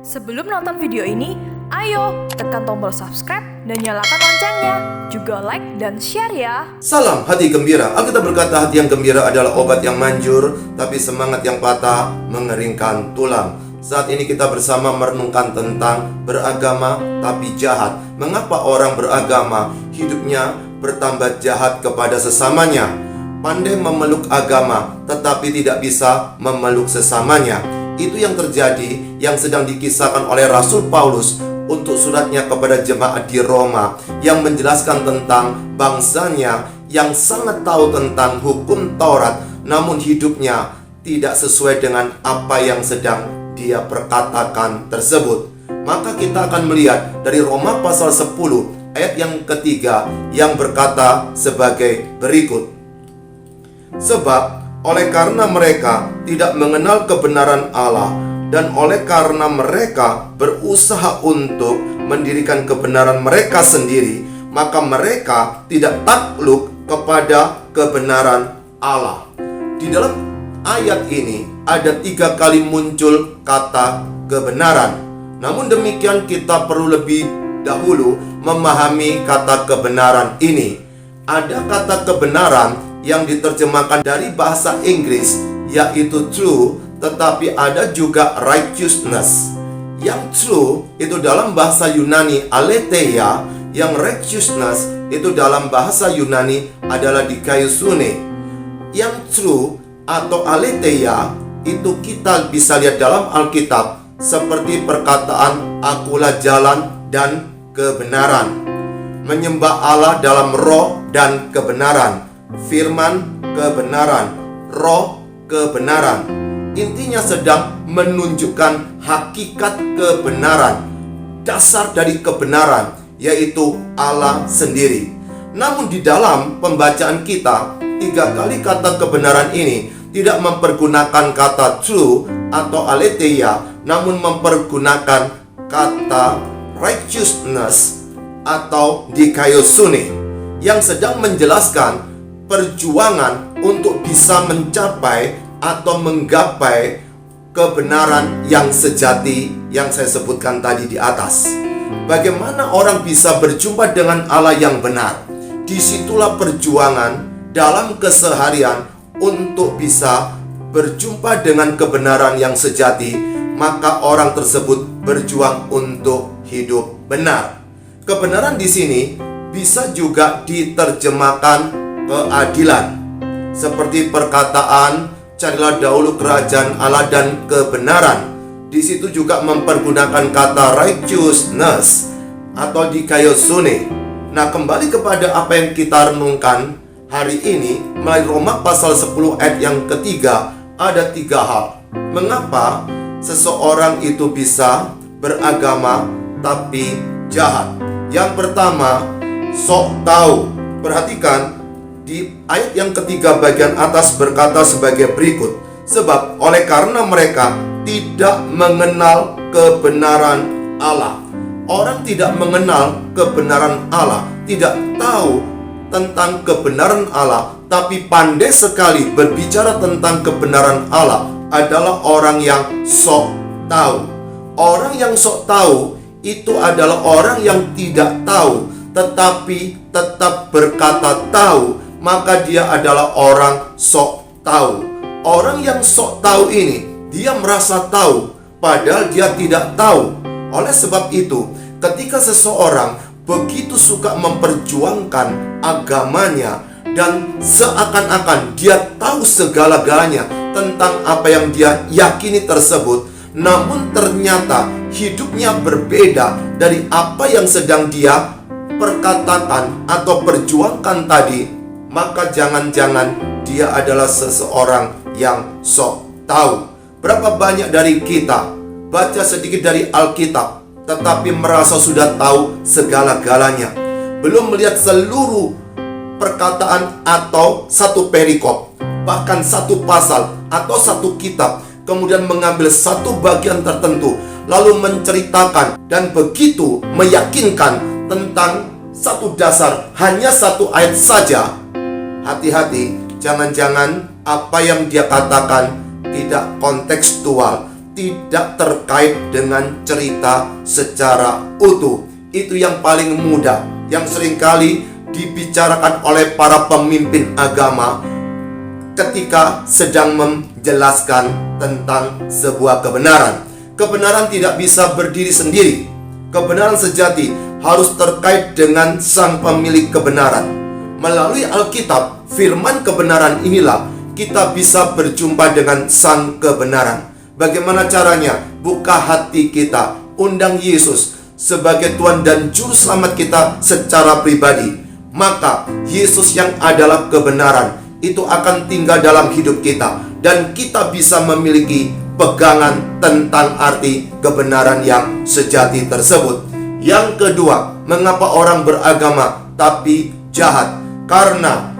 Sebelum nonton video ini, ayo tekan tombol subscribe dan nyalakan loncengnya. Juga like dan share ya. Salam hati gembira. Alkitab berkata hati yang gembira adalah obat yang manjur, tapi semangat yang patah mengeringkan tulang. Saat ini kita bersama merenungkan tentang beragama tapi jahat. Mengapa orang beragama hidupnya bertambah jahat kepada sesamanya? Pandai memeluk agama tetapi tidak bisa memeluk sesamanya. Itu yang terjadi, yang sedang dikisahkan oleh Rasul Paulus untuk suratnya kepada jemaat di Roma, yang menjelaskan tentang bangsanya yang sangat tahu tentang hukum Taurat, namun hidupnya tidak sesuai dengan apa yang sedang dia perkatakan tersebut. Maka kita akan melihat dari Roma pasal 10 ayat yang ketiga yang berkata sebagai berikut. Sebab oleh karena mereka tidak mengenal kebenaran Allah, dan oleh karena mereka berusaha untuk mendirikan kebenaran mereka sendiri, maka mereka tidak takluk kepada kebenaran Allah. Di dalam ayat ini ada 3 kali muncul kata kebenaran. Namun demikian kita perlu lebih dahulu memahami kata kebenaran ini. Ada kata kebenaran yang diterjemahkan dari bahasa Inggris yaitu true, tetapi ada juga righteousness. Yang true itu dalam bahasa Yunani aletheia, yang righteousness itu dalam bahasa Yunani adalah dikaiosune. Yang true atau aletheia itu kita bisa lihat dalam Alkitab seperti perkataan akulah jalan dan kebenaran, menyembah Allah dalam roh dan kebenaran, firman kebenaran, roh kebenaran. Intinya sedang menunjukkan hakikat kebenaran, dasar dari kebenaran, yaitu Allah sendiri. Namun di dalam pembacaan kita, 3 kali kata kebenaran ini tidak mempergunakan kata true atau aletheia, namun mempergunakan kata righteousness atau dikaiosune, yang sedang menjelaskan perjuangan untuk bisa mencapai atau menggapai kebenaran yang sejati yang saya sebutkan tadi di atas. Bagaimana orang bisa berjumpa dengan Allah yang benar? Disitulah perjuangan dalam keseharian untuk bisa berjumpa dengan kebenaran yang sejati. Maka orang tersebut berjuang untuk hidup benar. Kebenaran di sini bisa juga diterjemahkan keadilan, seperti perkataan carilah dahulu kerajaan Allah dan kebenaran. Di situ juga mempergunakan kata righteousness atau dikaiosune. Nah, kembali kepada apa yang kita renungkan hari ini melalui Roma pasal 10 ayat yang ketiga, ada 3 hal. Mengapa seseorang itu bisa beragama tapi jahat? Yang pertama, sok tahu. Perhatikan di ayat yang ketiga bagian atas berkata sebagai berikut. Sebab oleh karena mereka tidak mengenal kebenaran Allah. Orang tidak mengenal kebenaran Allah, tidak tahu tentang kebenaran Allah, tapi pandai sekali berbicara tentang kebenaran Allah adalah orang yang sok tahu. Orang yang sok tahu itu adalah orang yang tidak tahu tetapi tetap berkata tahu, maka dia adalah orang sok tahu. Orang yang sok tahu ini, dia merasa tahu padahal dia tidak tahu. Oleh sebab itu, ketika seseorang begitu suka memperjuangkan agamanya dan seakan-akan dia tahu segala-galanya tentang apa yang dia yakini tersebut, namun ternyata hidupnya berbeda dari apa yang sedang dia perkatakan atau perjuangkan tadi, maka jangan-jangan dia adalah seseorang yang sok tahu. Berapa banyak dari kita baca sedikit dari Alkitab tetapi merasa sudah tahu segala-galanya, belum melihat seluruh perkataan atau satu perikop, bahkan satu pasal atau satu kitab, kemudian mengambil satu bagian tertentu lalu menceritakan dan begitu meyakinkan tentang satu dasar, hanya satu ayat saja. Hati-hati, jangan-jangan apa yang dia katakan tidak kontekstual, tidak terkait dengan cerita secara utuh. Itu yang paling mudah, yang seringkali dibicarakan oleh para pemimpin agama ketika sedang menjelaskan tentang sebuah kebenaran. Kebenaran tidak bisa berdiri sendiri. Kebenaran sejati harus terkait dengan sang pemilik kebenaran. Melalui Alkitab, firman kebenaran inilah kita bisa berjumpa dengan sang kebenaran. Bagaimana caranya? Buka hati kita, undang Yesus sebagai Tuhan dan Juru Selamat kita secara pribadi. Maka Yesus yang adalah kebenaran itu akan tinggal dalam hidup kita, dan kita bisa memiliki pegangan tentang arti kebenaran yang sejati tersebut. Yang kedua, mengapa orang beragama tapi jahat? Karena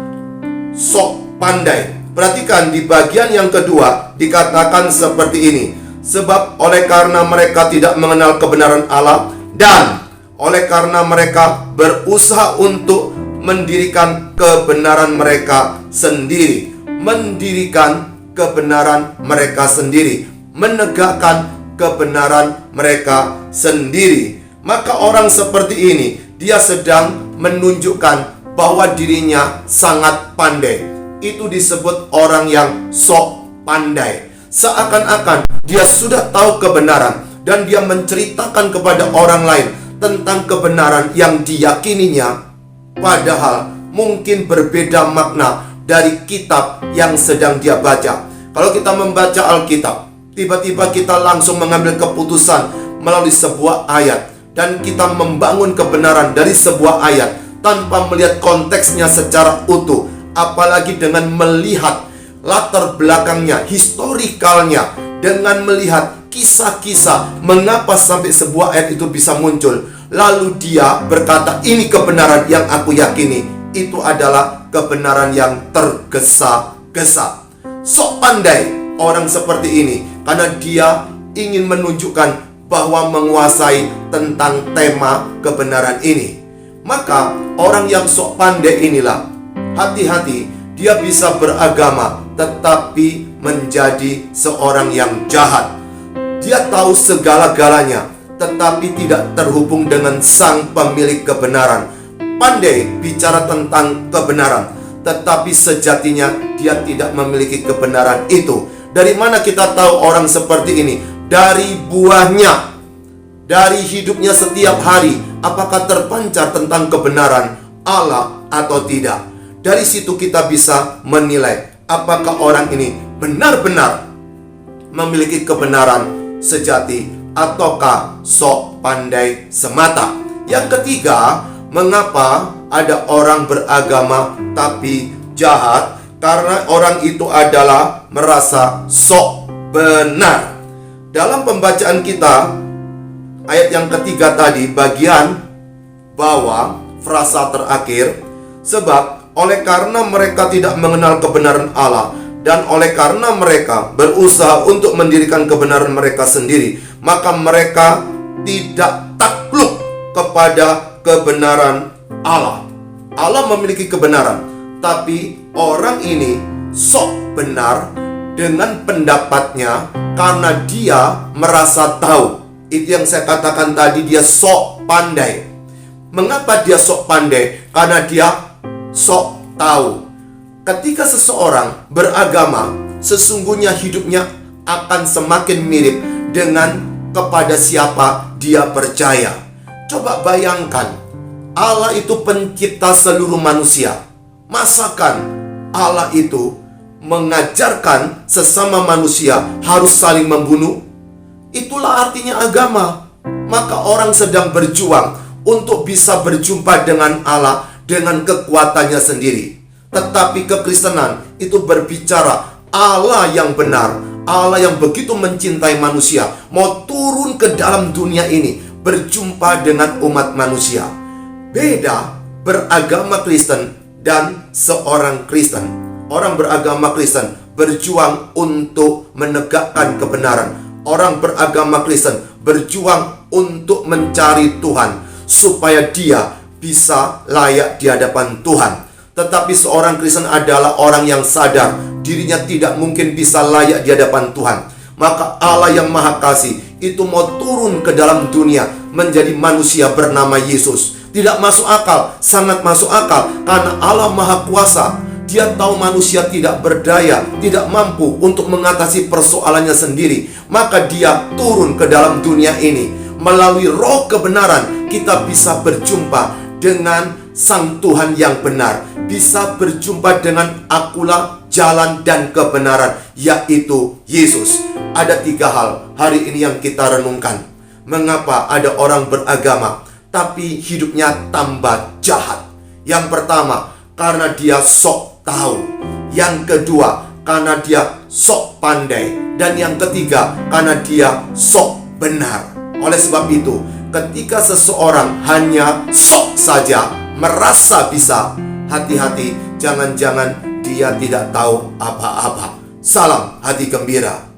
sok pandai. Perhatikan di bagian yang kedua dikatakan seperti ini. Sebab oleh karena mereka tidak mengenal kebenaran Allah, dan oleh karena mereka berusaha untuk mendirikan kebenaran mereka sendiri. Mendirikan kebenaran mereka sendiri. Menegakkan kebenaran mereka sendiri. Maka orang seperti ini, dia sedang menunjukkan bahwa dirinya sangat pandai. Itu disebut orang yang sok pandai. Seakan-akan dia sudah tahu kebenaran, dan dia menceritakan kepada orang lain tentang kebenaran yang diyakininya, padahal mungkin berbeda makna dari kitab yang sedang dia baca. Kalau kita membaca Alkitab, tiba-tiba kita langsung mengambil keputusan melalui sebuah ayat, dan kita membangun kebenaran dari sebuah ayat tanpa melihat konteksnya secara utuh. Apalagi dengan melihat latar belakangnya, historikalnya, dengan melihat kisah-kisah mengapa sampai sebuah ayat itu bisa muncul. Lalu dia berkata, ini kebenaran yang aku yakini. Itu adalah kebenaran yang tergesa-gesa. Sok pandai orang seperti ini, karena dia ingin menunjukkan bahwa menguasai tentang tema kebenaran ini. Maka orang yang sok pandai inilah, hati-hati, dia bisa beragama tetapi menjadi seorang yang jahat. Dia tahu segala-galanya tetapi tidak terhubung dengan sang pemilik kebenaran. Pandai bicara tentang kebenaran, tetapi sejatinya dia tidak memiliki kebenaran itu. Dari mana kita tahu orang seperti ini? Dari buahnya, dari hidupnya setiap hari. Apakah terpancar tentang kebenaran Allah atau tidak? Dari situ kita bisa menilai apakah orang ini benar-benar memiliki kebenaran sejati ataukah sok pandai semata. Yang ketiga, mengapa ada orang beragama tapi jahat? Karena orang itu adalah merasa sok benar. Dalam pembacaan kita, ayat yang ketiga tadi, bagian bawah, frasa terakhir, sebab oleh karena mereka tidak mengenal kebenaran Allah, dan oleh karena mereka berusaha untuk mendirikan kebenaran mereka sendiri, maka mereka tidak takluk kepada kebenaran Allah. Allah memiliki kebenaran, tapi orang ini sok benar dengan pendapatnya karena dia merasa tahu. Itu yang saya katakan tadi, dia sok pandai. Mengapa dia sok pandai? Karena dia sok tahu. Ketika seseorang beragama, sesungguhnya hidupnya akan semakin mirip dengan kepada siapa dia percaya. Coba bayangkan, Allah itu pencipta seluruh manusia. Masakan Allah itu mengajarkan sesama manusia harus saling membunuh? Itulah artinya agama. Maka orang sedang berjuang untuk bisa berjumpa dengan Allah dengan kekuatannya sendiri. Tetapi kekristenan itu berbicara Allah yang benar, Allah yang begitu mencintai manusia, mau turun ke dalam dunia ini berjumpa dengan umat manusia. Beda beragama Kristen dan seorang Kristen. Orang beragama Kristen berjuang untuk menegakkan kebenaran. Orang beragama Kristen berjuang untuk mencari Tuhan supaya dia bisa layak di hadapan Tuhan. Tetapi seorang Kristen adalah orang yang sadar dirinya tidak mungkin bisa layak di hadapan Tuhan. Maka Allah yang Maha Kasih itu mau turun ke dalam dunia menjadi manusia bernama Yesus. Tidak masuk akal, sangat masuk akal, karena Allah Maha Kuasa. Dia tahu manusia tidak berdaya, tidak mampu untuk mengatasi persoalannya sendiri. Maka dia turun ke dalam dunia ini. Melalui roh kebenaran kita bisa berjumpa dengan Sang Tuhan yang benar, bisa berjumpa dengan akulah jalan dan kebenaran, yaitu Yesus. Ada 3 hal hari ini yang kita renungkan. Mengapa ada orang beragama tapi hidupnya tambah jahat? Yang pertama, karena dia sok tahu. Yang kedua, karena dia sok pandai. Dan yang ketiga, karena dia sok benar. Oleh sebab itu, ketika seseorang hanya sok saja, merasa bisa, hati-hati, jangan-jangan dia tidak tahu apa-apa. Salam hati gembira.